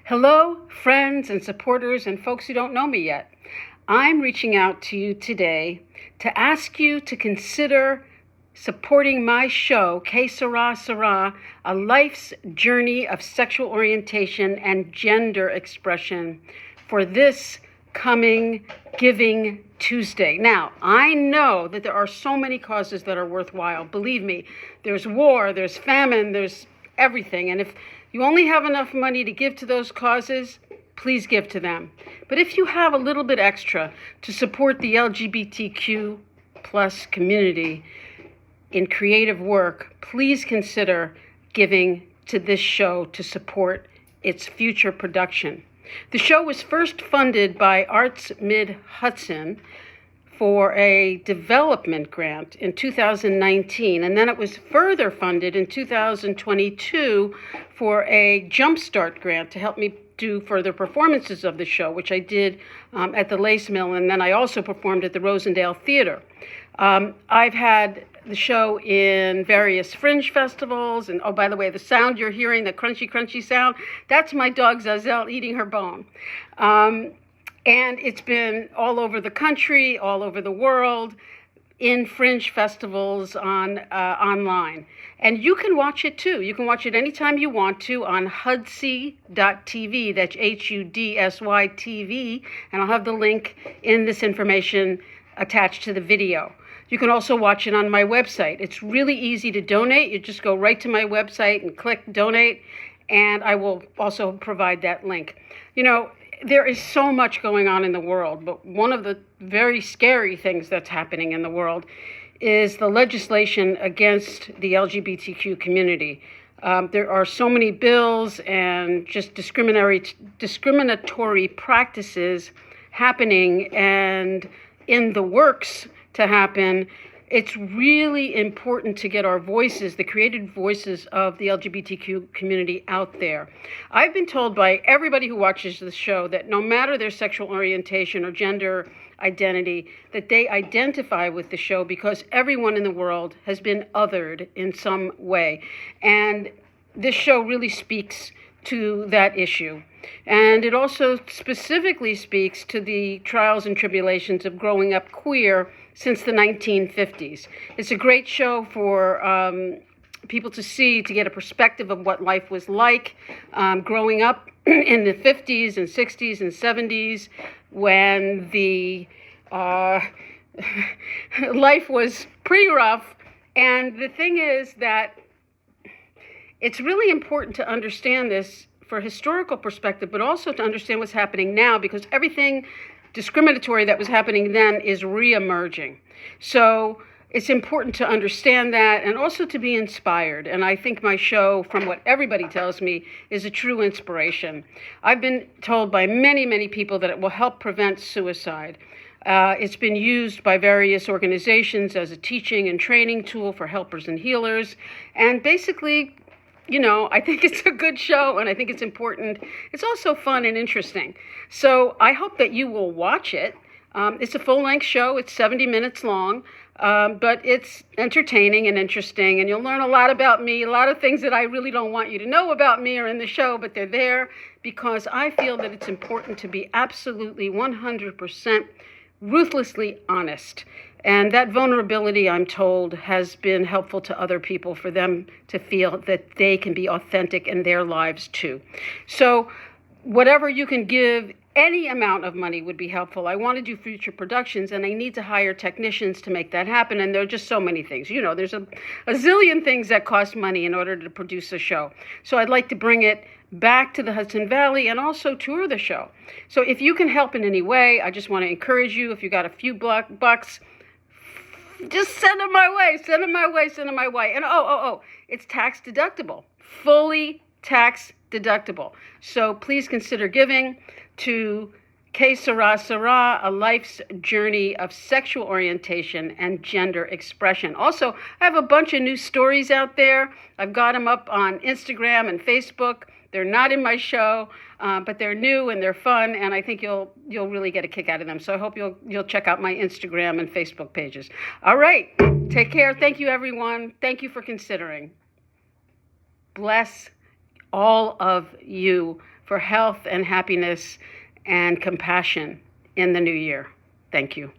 Hello, friends and supporters and folks who don't know me yet. I'm reaching out to you today to ask you to consider supporting my show, Será, a life's journey of sexual orientation and gender expression, for this coming Giving Tuesday. Now, I know that there are so many causes that are worthwhile. Believe me, there's war, there's famine, there's everything. And if you only have enough money to give to those causes, please give to them. But if you have a little bit extra to support the LGBTQ plus community in creative work, please consider giving to this show to support its future production. The show was first funded by Arts Mid-Hudson for a development grant in 2019, and then it was further funded in 2022 for a Jumpstart grant to help me do further performances of the show, which I did at the Lace Mill, and then I also performed at the Rosendale Theater. I've had the show in various fringe festivals, and oh, by the way, the sound you're hearing, the crunchy, crunchy sound, that's my dog Zazelle eating her bone. And it's been all over the country, all over the world, in fringe festivals online. And you can watch it too. You can watch it anytime you want to on hudsy.tv. That's HUDSY TV. And I'll have the link in this information attached to the video. You can also watch it on my website. It's really easy to donate. You just go right to my website and click donate, and I will also provide that link. You know, there is so much going on in the world, but one of the very scary things that's happening in the world is the legislation against the LGBTQ community. There are so many bills and just discriminatory practices happening and in the works to happen. It's really important to get our voices, the creative voices of the LGBTQ community, out there. I've been told by everybody who watches the show that no matter their sexual orientation or gender identity, that they identify with the show because everyone in the world has been othered in some way. And this show really speaks to that issue. And it also specifically speaks to the trials and tribulations of growing up queer since the 1950s. It's a great show for people to see, to get a perspective of what life was like growing up in the 50s and 60s and 70s, when the life was pretty rough. And the thing is that it's really important to understand this for historical perspective, but also to understand what's happening now, because everything discriminatory that was happening then is re-emerging. So it's important to understand that and also to be inspired. And I think my show, from what everybody tells me, is a true inspiration. I've been told by many, many people that it will help prevent suicide. It's been used by various organizations as a teaching and training tool for helpers and healers. And basically, you know, I think it's a good show, and I think it's important. It's also fun and interesting. So I hope that you will watch it. It's a full-length show. It's 70 minutes long, but it's entertaining and interesting, and you'll learn a lot about me. A lot of things that I really don't want you to know about me are in the show, but they're there because I feel that it's important to be absolutely 100% ruthlessly honest. And that vulnerability, I'm told, has been helpful to other people, for them to feel that they can be authentic in their lives too. So whatever you can give, any amount of money would be helpful. I want to do future productions, and I need to hire technicians to make that happen. And there are just so many things. You know, there's a zillion things that cost money in order to produce a show. So I'd like to bring it back to the Hudson Valley and also tour the show. So if you can help in any way, I just want to encourage you. If you got a few bucks, just send them my way, send them my way, send them my way. And it's tax deductible, fully tax deductible. So please consider giving to Será, a life's journey of sexual orientation and gender expression. Also, I have a bunch of new stories out there. I've got them up on Instagram and Facebook. They're not in my show, but they're new and they're fun, and I think you'll really get a kick out of them. So I hope you'll check out my Instagram and Facebook pages. All right, take care. Thank you, everyone. Thank you for considering. Bless all of you for health and happiness and compassion in the new year. Thank you.